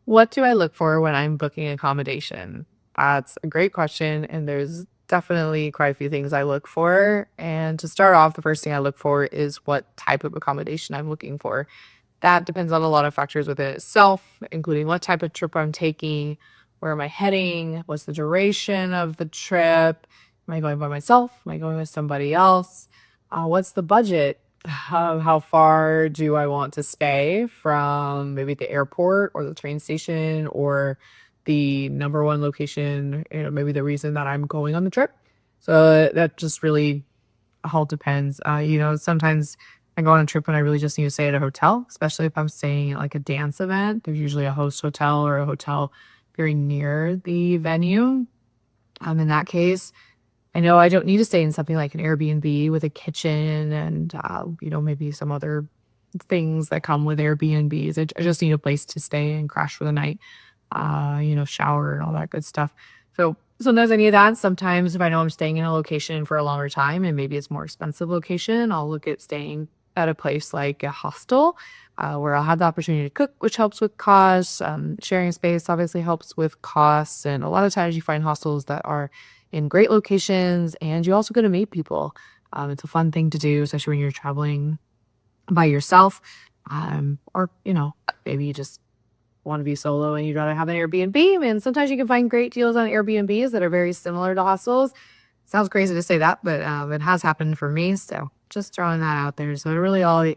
What do I look for when I'm booking accommodation? That's a great question, and there's definitely quite a few things I look for. And to start off, the first thing I look for is what type of accommodation I'm looking for. That depends on a lot of factors within itself, including what type of trip I'm taking, where am I heading, what's the duration of the trip, am I going by myself, am I going with somebody else, what's the budget, how far do I want to stay from maybe the airport or the train station or the number one location, maybe the reason that I'm going on the trip. So that just really all depends. Sometimes I go on a trip and I really just need to stay at a hotel, especially if I'm staying at like a dance event. There's usually a host hotel or a hotel very near the venue. In that case, I know I don't need to stay in something like an Airbnb with a kitchen and maybe some other things that come with Airbnbs. I just need a place to stay and crash for the night, shower and all that good stuff. So sometimes I need that. Sometimes if I know I'm staying in a location for a longer time and maybe it's more expensive location, I'll look at staying at a place like a hostel, where I'll have the opportunity to cook, which helps with costs. Sharing space obviously helps with costs. And a lot of times you find hostels that are in great locations and you also get to meet people. It's a fun thing to do, especially when you're traveling by yourself. Or maybe you just want to be solo and you'd rather have an Airbnb. And sometimes you can find great deals on Airbnbs that are very similar to hostels. Sounds crazy to say that, but it has happened for me. So just throwing that out there. So it really all, in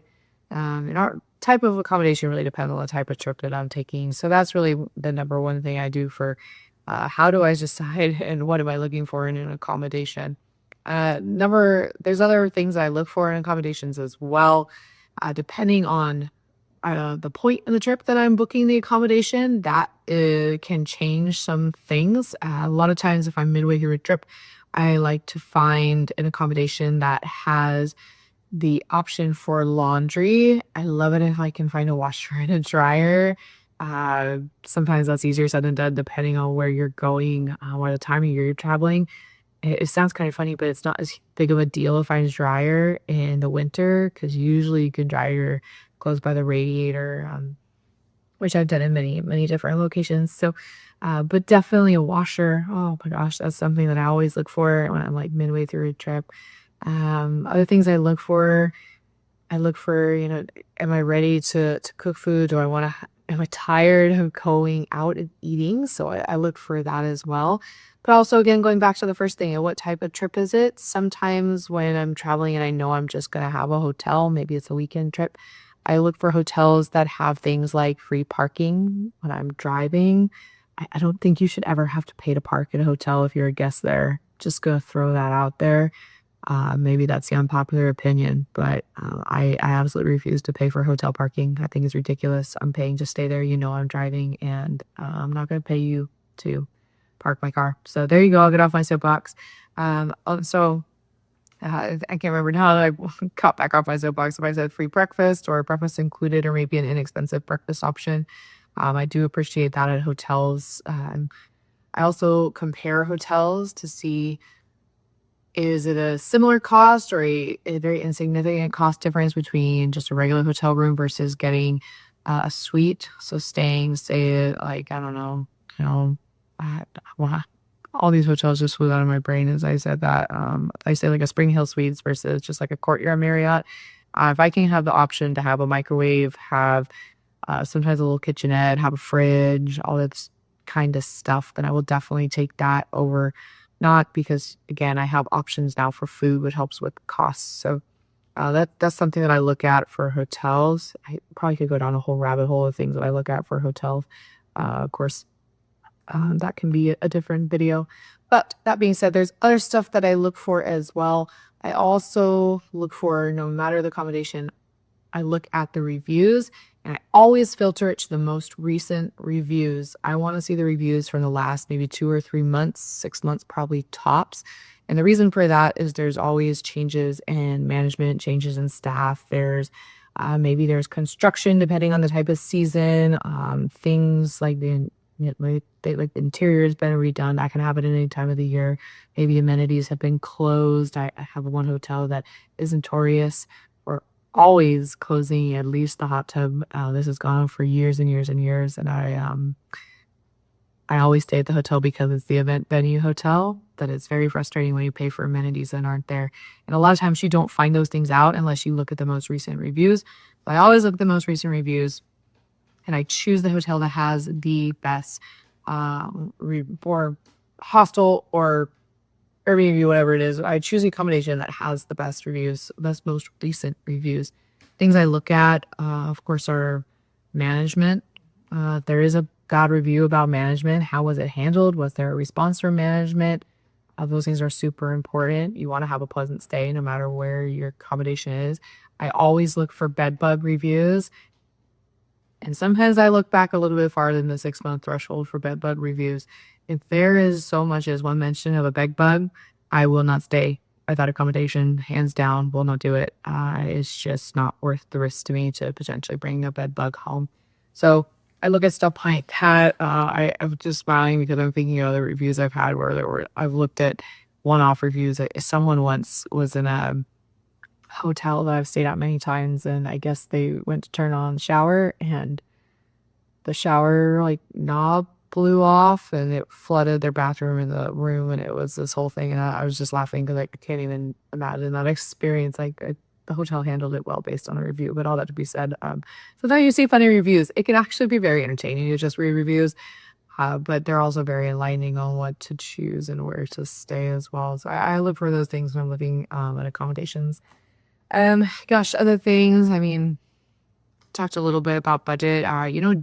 our type of accommodation really depends on the type of trip that I'm taking. So that's really the number one thing I do for how do I decide and what am I looking for in an accommodation. There's other things I look for in accommodations as well, depending on the point in the trip that I'm booking the accommodation, that can change some things. A lot of times, if I'm midway through a trip, I like to find an accommodation that has the option for laundry. I love it if I can find a washer and a dryer. Sometimes that's easier said than done, depending on where you're going, what the time of year you're traveling. It sounds kind of funny, but it's not as big of a deal if I dryer in the winter because usually you can dry your clothes by the radiator, which I've done in many, many different locations. So, but definitely a washer. Oh my gosh, that's something that I always look for when I'm like midway through a trip. Other things I look for, am I ready to cook food? Do I want to, am I tired of going out and eating? So I look for that as well. But also, again, going back to the first thing, what type of trip is it? Sometimes when I'm traveling and I know I'm just going to have a hotel, maybe it's a weekend trip, I look for hotels that have things like free parking when I'm driving. I don't think you should ever have to pay to park at a hotel if you're a guest there. Just gonna throw that out there. Maybe that's the unpopular opinion, but I absolutely refuse to pay for hotel parking. I think it's ridiculous. I'm paying to stay there. You know I'm driving, and I'm not going to pay you to park my car. So there you go. I'll get off my soapbox. I can't remember now that I got back off my soapbox if I said free breakfast or breakfast included or maybe an inexpensive breakfast option. I do appreciate that at hotels. I also compare hotels to see is it a similar cost or a very insignificant cost difference between just a regular hotel room versus getting a suite? So staying, say, like, I don't know, you know, I, well, all these hotels just flew out of my brain as I said that. I say like a Spring Hill Suites versus just like a Courtyard Marriott. If I can have the option to have a microwave, have sometimes a little kitchenette, have a fridge, all that kind of stuff, then I will definitely take that over. Not because again, I have options now for food, which helps with costs. So that's something that I look at for hotels. I probably could go down a whole rabbit hole of things that I look at for hotels. Of course, that can be a different video. But that being said, there's other stuff that I look for as well. I also look for, no matter the accommodation, I look at the reviews and I always filter it to the most recent reviews. I want to see the reviews from the last maybe 2 or 3 months, 6 months, probably tops. And the reason for that is there's always changes in management, changes in staff. Maybe there's construction depending on the type of season. Things like like the interior has been redone. That can happen at any time of the year. Maybe amenities have been closed. I have one hotel that is notorious for always closing at least the hot tub. This has gone on for years and years and years, and I always stay at the hotel because it's the event venue hotel. That it's very frustrating when you pay for amenities that aren't there, and a lot of times you don't find those things out unless you look at the most recent reviews. So I always look at the most recent reviews, and I choose the hotel that has the best or hostel or Airbnb, whatever it is. I choose the accommodation that has the best reviews, best most recent reviews. Things I look at, of course, are management. There is a bad review about management. How was it handled? Was there a response from management? Those things are super important. You want to have a pleasant stay no matter where your accommodation is. I always look for bed bug reviews. And sometimes I look back a little bit farther than the 6-month threshold for bed bug reviews. If there is so much as one mention of a bed bug, I will not stay at that accommodation. Hands down, will not do it. It's just not worth the risk to me to potentially bring a bed bug home. So I look at stuff like that. I'm just smiling because I'm thinking of other reviews I've had where I've looked at one-off reviews. Someone once was in a hotel that I've stayed at many times, and I guess they went to turn on the shower, and the shower like knob blew off, and it flooded their bathroom in the room, and it was this whole thing. And I was just laughing because I can't even imagine that experience. The hotel handled it well based on the review, but all that to be said, sometimes you see funny reviews. It can actually be very entertaining to just read reviews. But they're also very enlightening on what to choose and where to stay as well. So I look for those things when I'm looking at accommodations. Gosh, other things. I mean, talked a little bit about budget.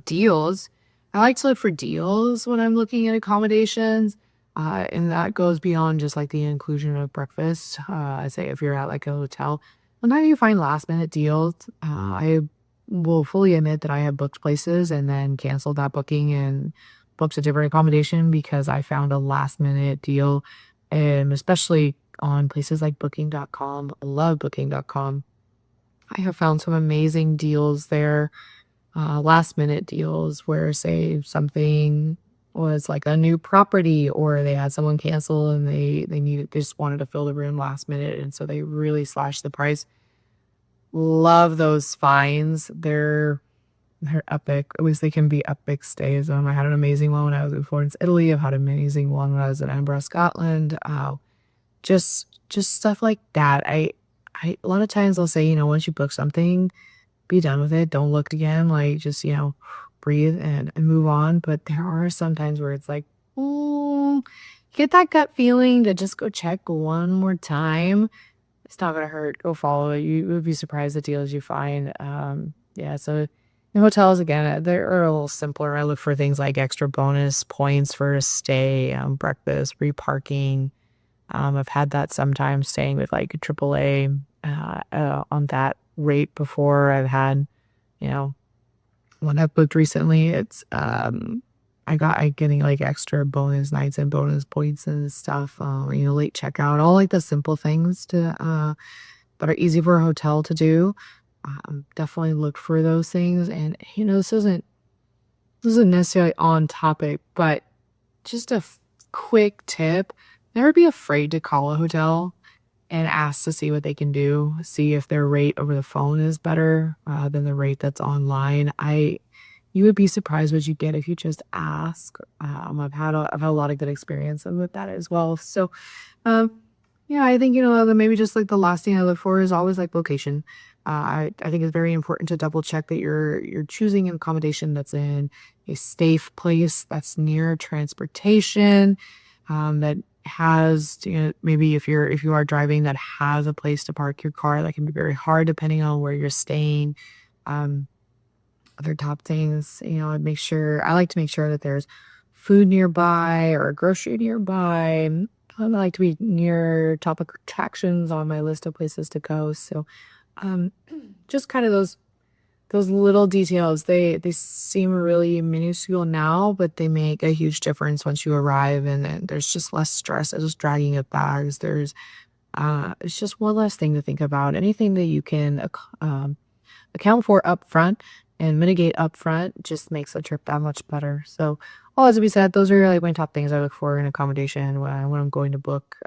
Deals. I like to look for deals when I'm looking at accommodations. And that goes beyond just like the inclusion of breakfast. I say if you're at like a hotel, sometimes you find last minute deals. I will fully admit that I have booked places and then canceled that booking and booked a different accommodation because I found a last minute deal. And especially on places like booking.com. I love booking.com. I have found some amazing deals there, last minute deals where, say, something was like a new property or they had someone cancel and they just wanted to fill the room last minute. And so they really slashed the price. Love those finds. They're epic. At least they can be epic stays. I had an amazing one when I was in Florence, Italy. I've had an amazing one when I was in Edinburgh, Scotland. Just stuff like that. A lot of times they'll say, once you book something, be done with it. Don't look again. Like just, breathe and move on. But there are some times where it's like, get that gut feeling to just go check one more time. It's not gonna hurt. Go follow it. You would be surprised the deals you find. Yeah. So in hotels again, they're a little simpler. I look for things like extra bonus points for a stay, breakfast, free parking. I've had that sometimes staying with like a AAA on that rate before. I've had, you know, when I've booked recently, it's I getting like extra bonus nights and bonus points and stuff. Late checkout, all like the simple things to that are easy for a hotel to do. Definitely look for those things. And this isn't necessarily on topic, but just a quick tip: never be afraid to call a hotel and ask to see what they can do. See if their rate over the phone is better than the rate that's online. You would be surprised what you get if you just ask. I've had a lot of good experience with that as well. So, um, yeah, I think maybe just like the last thing I look for is always like location. I think it's very important to double check that you're choosing an accommodation that's in a safe place, that's near transportation, that has maybe if you are driving, that has a place to park your car. That can be very hard depending on where you're staying. Um, Other top things, I like to make sure that there's food nearby or a grocery nearby. I like to be near top attractions on my list of places to go. So, um, just kind of those little details. They seem really minuscule now, but they make a huge difference once you arrive, and then there's just less stress of just dragging of bags. It's just one less thing to think about. Anything that you can account for upfront and mitigate upfront just makes the trip that much better. So, all as we said, those are like my top things I look for in accommodation when I'm going to book.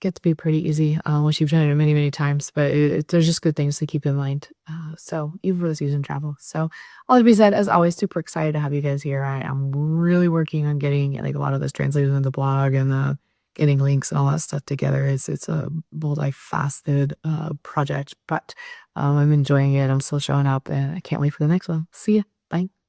get to be pretty easy once you've done it many, many times. But there's just good things to keep in mind. So even for the season travel. So all that being said, as always, super excited to have you guys here. I am really working on getting like a lot of this translated into the blog and getting links and all that stuff together. It's a multifaceted project, but I'm enjoying it. I'm still showing up, and I can't wait for the next one. See ya. Bye.